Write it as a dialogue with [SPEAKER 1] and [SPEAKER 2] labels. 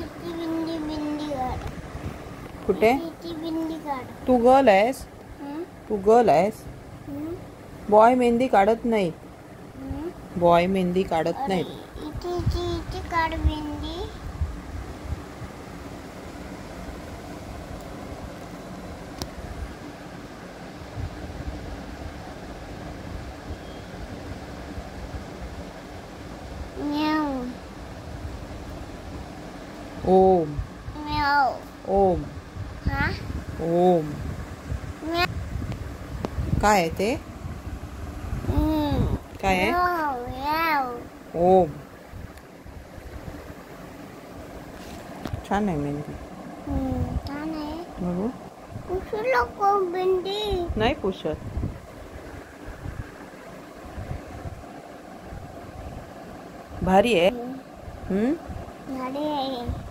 [SPEAKER 1] ती बिंदी बिंदी काढ.
[SPEAKER 2] कुठे?
[SPEAKER 1] ती बिंदी काढ.
[SPEAKER 2] तू गर्ल आहेस? तू गर्ल आहेस? बॉय मेहंदी काढत नाही. बॉय मेहंदी काढत नाहीत.
[SPEAKER 1] इथे काढ बिंदी. म्याऊ.
[SPEAKER 2] ओम.
[SPEAKER 1] म्याऊ.
[SPEAKER 2] ओम.
[SPEAKER 1] हा?
[SPEAKER 2] ओम. काय आहे ते? काय आहे? ओम. छान आहे मेहंदी.
[SPEAKER 1] छान आहे.
[SPEAKER 2] बघू.
[SPEAKER 1] पुसू नको बिंदी.
[SPEAKER 2] नाही पुसत. भारी आहे.
[SPEAKER 1] भारी आहे.